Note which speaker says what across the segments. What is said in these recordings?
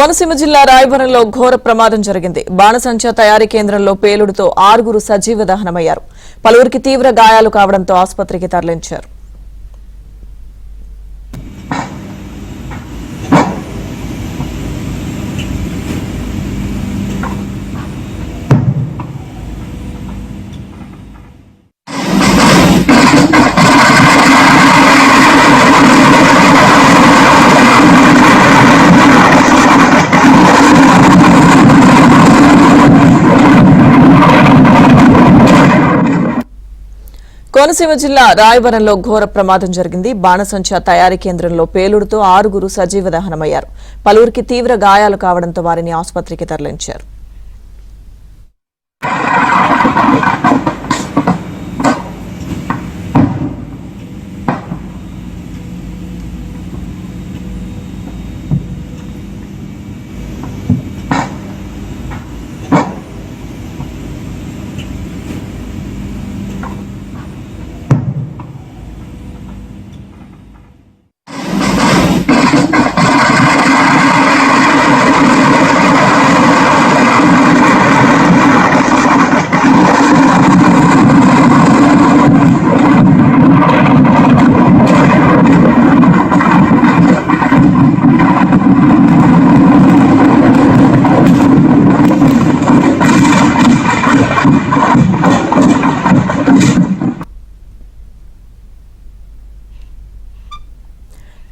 Speaker 1: కోనసీమ జిల్లా రాయవరంలో ఘోర ప్రమాదం జరిగింది. బాణసంచా తయారీ కేంద్రంలో పేలుడుతో 6 సజీవ దహనమయ్యారు. పలువురికి తీవ్ర గాయాలు కావడంతో ఆసుపత్రికి తరలించారు. కోనసీమ జిల్లా రాయవరంలో ఘోర ప్రమాదం జరిగింది. బాణసంచా తయారీ కేంద్రంలో పేలుడుతో 6 సజీవ దహనమయ్యారు. పలువురికి తీవ్ర గాయాలు కావడంతో వారిని ఆసుపత్రికి తరలించారు.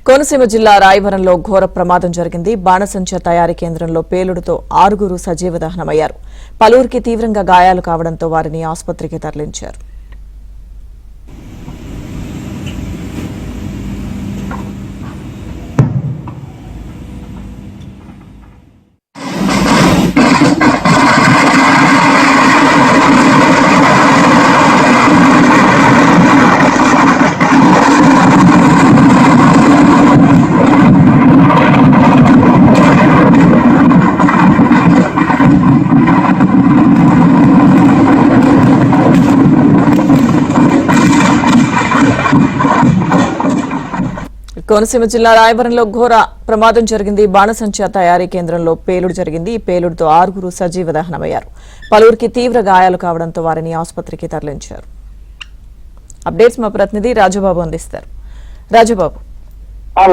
Speaker 1: కోనసీమ జిల్లా రాయవరంలో ఘోర ప్రమాదం జరిగింది. బాణసంచా తయారీ కేంద్రంలో పేలుడుతో 6 సజీవ దహనమయ్యారు. పలువురికి తీవ్రంగా గాయాలు కావడంతో వారిని ఆసుపత్రికి తరలించారు. కోనసీమ జిల్లా రాయవరంలో ఘోర ప్రమాదం జరిగింది. బాణసంచా తయారీ కేంద్రంలో పేలుడు జరిగింది. ఈ పేలుడుతో 6 సజీవ దహనమయ్యారు. పలువురికి తీవ్ర గాయాలు కావడంతో వారిని ఆసుపత్రికి తరలించారు. అప్డేట్స్ మా ప్రతినిధి రాజబాబు అందిస్తారు. రాజబాబు,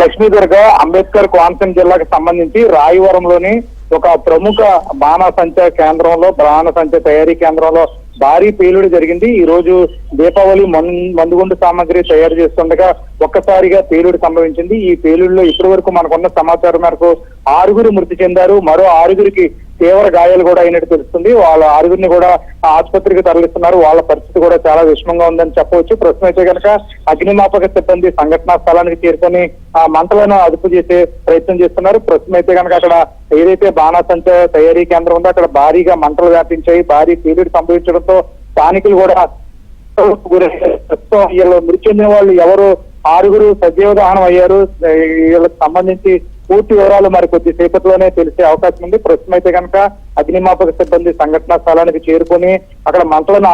Speaker 2: లక్ష్మీదుర్గ అంబేద్కర్ కోనసీమ జిల్లాకు సంబంధించి రాయవరంలోని ఒక ప్రముఖ బాణసంచా కేంద్రంలో బాణసంచా తయారీ కేంద్రంలో భారీ పేలుడు జరిగింది. ఈ రోజు దీపావళి మందుగుండు సామాగ్రి తయారు చేస్తుండగా ఒక్కసారిగా పేలుడు సంభవించింది. ఈ పేలుడులో ఇప్పటి వరకు మనకున్న సమాచారం మేరకు 6 మృతి చెందారు. మరో 6కి తీవ్ర గాయాలు కూడా అయినట్టు తెలుస్తుంది. వాళ్ళ 6ని కూడా ఆసుపత్రికి తరలిస్తున్నారు. వాళ్ళ పరిస్థితి కూడా చాలా విషమంగా ఉందని చెప్పవచ్చు. ప్రస్తుతం అయితే కనుక అగ్నిమాపక సిబ్బంది సంఘటనా స్థలానికి చేరుకొని ఆ మంటలను అదుపు చేసే ప్రయత్నం చేస్తున్నారు. ప్రస్తుతం అయితే కనుక అక్కడ ఏదైతే బాణసంచా తయారీ కేంద్రం ఉందో అక్కడ భారీగా మంటలు వ్యాపించాయి. భారీ పేలుడు సంభవించడంతో స్థానికులు కూడా ప్రస్తుతం వీళ్ళు మృతి చెందిన వాళ్ళు ఎవరు 6 సజీవ దహనం అయ్యారు. వీళ్ళకి సంబంధించి పూర్తి వివరాలు మరి కొద్దిసేపట్లోనే తెలిసే అవకాశం ఉంది. ప్రస్తుతం అయితే కనుక అగ్నిమాపక సిబ్బంది సంఘటనా స్థలానికి చేరుకొని అక్కడ మంటలను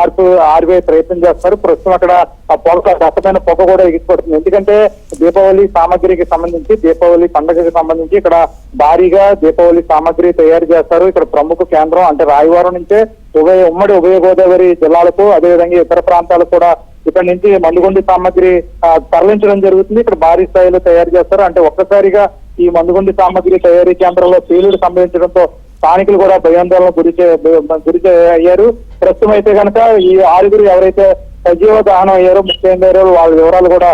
Speaker 2: ఆర్పే ప్రయత్నం చేస్తున్నారు. ప్రస్తుతం అక్కడ ఆ పొగ దట్టమైన పొగ కూడా ఎగిసిపడుతుంది. ఎందుకంటే దీపావళి సామాగ్రికి సంబంధించి దీపావళి పండుగకి సంబంధించి ఇక్కడ భారీగా దీపావళి సామాగ్రి తయారు చేస్తారు. ఇక్కడ ప్రముఖ కేంద్రం అంటే రాయవరం నుంచే ఉమ్మడి ఉభయ గోదావరి జిల్లాలకు అదేవిధంగా ఇతర ప్రాంతాలకు కూడా ఇక్కడ నుంచి మందుగుండు సామాగ్రి తరలించడం జరుగుతుంది. ఇక్కడ భారీ స్థాయిలో తయారు చేస్తారు. అంటే ఒక్కసారిగా ఈ మందుగుండు సామాగ్రి తయారీ కేంద్రంలో పేలుడు సంభవించడంతో స్థానికులు కూడా భయాందోళన గురి అయ్యారు. ప్రస్తుతం అయితే కనుక ఈ 6 ఎవరైతే సజీవ దహనం అయ్యారో ముఖ్యంగా వాళ్ళ వివరాలు కూడా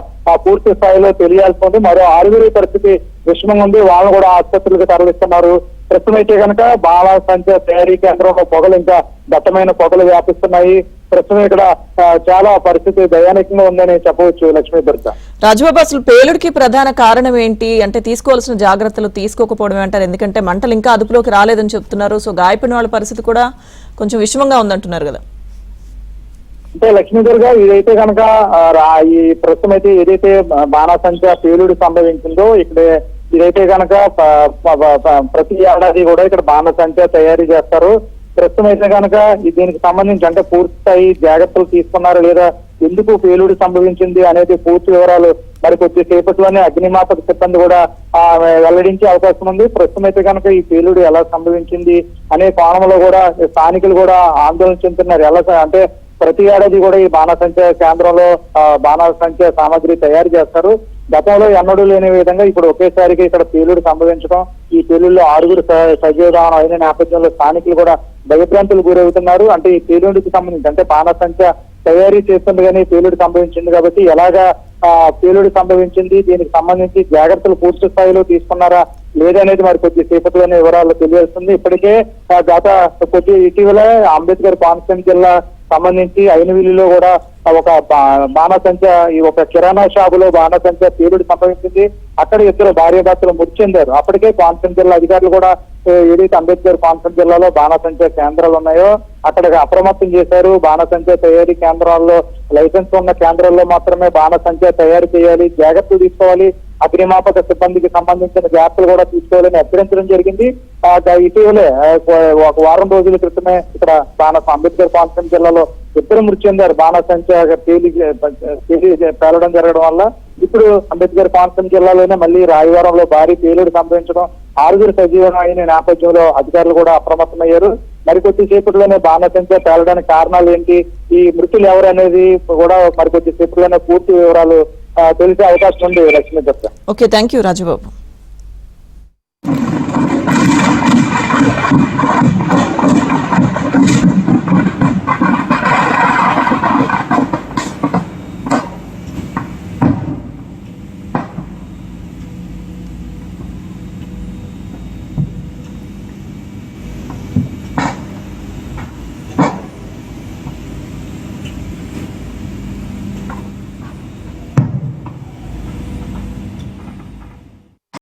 Speaker 2: పూర్తి స్థాయిలో తెలియాల్సి ఉంది. మరో 6 పరిస్థితి విషమంగా ఉంది. వాళ్ళని కూడా ఆసుపత్రులకు తరలిస్తున్నారు. ప్రస్తుతం అయితే కనుక బాణసంచా తయారీ కేంద్రంలో పొగలు ఇంకా దట్టమైన పొగలు వ్యాపిస్తున్నాయి. ప్రస్తుతం ఇక్కడ చాలా పరిస్థితి దయానీయంగా ఉందని చెప్పవచ్చు. లక్ష్మీదుర్గ,
Speaker 1: రాజబాబు, అసలు పేలుడికి ప్రధాన కారణం ఏంటి? అంటే తీసుకోవాల్సిన జాగ్రత్తలు తీసుకోకపోవడం అంటారు. ఎందుకంటే మంటలు ఇంకా అదుపులోకి రాలేదని చెప్తున్నారు. సో గాయపడిన వాళ్ళ పరిస్థితి కూడా కొంచెం విషమంగా ఉందంటున్నారు కదా.
Speaker 2: అంటే లక్ష్మీదుర్గ, ఇదైతే కనుక ఈ ప్రస్తుతం అయితే ఏదైతే బాణసంచా పేలుడు సంభవించిందో ఇక్కడ ఇదైతే కనుక ప్రతి ఏడాది కూడా ఇక్కడ బాణసంచా తయారీ చేస్తారు. ప్రస్తుతం అయితే కనుక దీనికి సంబంధించి అంటే పూర్తి స్థాయి జాగ్రత్తలు తీసుకున్నారు లేదా ఎందుకు పేలుడు సంభవించింది అనేది పూర్తి వివరాలు మరి కొద్దిసేపట్లోనే అగ్నిమాపక సిబ్బంది కూడా వెల్లడించే అవకాశం ఉంది. ప్రస్తుతం అయితే కనుక ఈ పేలుడు ఎలా సంభవించింది అనే కోణంలో కూడా స్థానికులు కూడా ఆందోళన చెందుతున్నారు. ఎలా అంటే ప్రతి ఏడాది కూడా ఈ బాణసంచ కేంద్రంలో బాణసంచ సామాగ్రి తయారు చేస్తారు. గతంలో ఎన్నడూ లేని విధంగా ఇప్పుడు ఒకేసారికి ఇక్కడ పేలుడు సంభవించడం, ఈ పేలుడులో 6 సజీవదానం అయిన నేపథ్యంలో స్థానికులు కూడా భయభ్రాంతులు గురవుతున్నారు. అంటే ఈ పేలుడికి సంబంధించి అంటే బాణసంచ తయారీ చేస్తుండగానే పేలుడు సంభవించింది కాబట్టి ఎలాగా పేలుడు సంభవించింది, దీనికి సంబంధించి జాగ్రత్తలు పూర్తి స్థాయిలో తీసుకున్నారా లేదనేది మరి కొద్దిసేపట్లోనే వివరాలు తెలియజేస్తుంది. ఇప్పటికే ఇటీవల అంబేద్కర్ కోనసీమ జిల్లా సంబంధించి అయినవిల్లిలో కూడా ఒక బాణసంచ ఒక కిరాణా షాపులో బాణసంచ పేలుడు సంభవించింది. అక్కడ 2 భార్యాభర్తలు మృతి చెందారు. అప్పటికే కోనసీమ జిల్లా అధికారులు కూడా ఏదైతే అంబేద్కర్ కోనసీమ జిల్లాలో బాణసంచ కేంద్రాలు ఉన్నాయో అక్కడ అప్రమత్తం చేశారు. బాణసంచ తయారీ కేంద్రాల్లో లైసెన్స్ ఉన్న కేంద్రాల్లో మాత్రమే బాణసంచ తయారు చేయాలి, జాగ్రత్తలు తీసుకోవాలి, అగ్నిమాపక సిబ్బందికి సంబంధించిన జాగ్రత్తలు కూడా తీసుకోవాలని హెచ్చరించడం జరిగింది. ఇటీవలే ఒక వారం రోజుల క్రితమే ఇక్కడ అంబేద్కర్ కోనసీమ జిల్లాలో 2 మృతి చెందారు. బాణసంచ పేలడం జరగడం వల్ల ఇప్పుడు అంబేద్కర్ కోనసీమ జిల్లాలోనే మళ్ళీ రాయవరంలో భారీ పేలుడు సంభవించడం, 6 సజీవం అయిన నేపథ్యంలో అధికారులు కూడా అప్రమత్తమయ్యారు. మరికొద్దిసేపట్లోనే బాణసంచ పేలడానికి కారణాలు ఏంటి, ఈ మృతులు ఎవరు అనేది కూడా మరికొద్దిసేపట్లోనే పూర్తి వివరాలు తెలిసే అవకాశం ఉంది. లక్ష్మీ దత్త.
Speaker 1: Okay, thank you Rajubabu.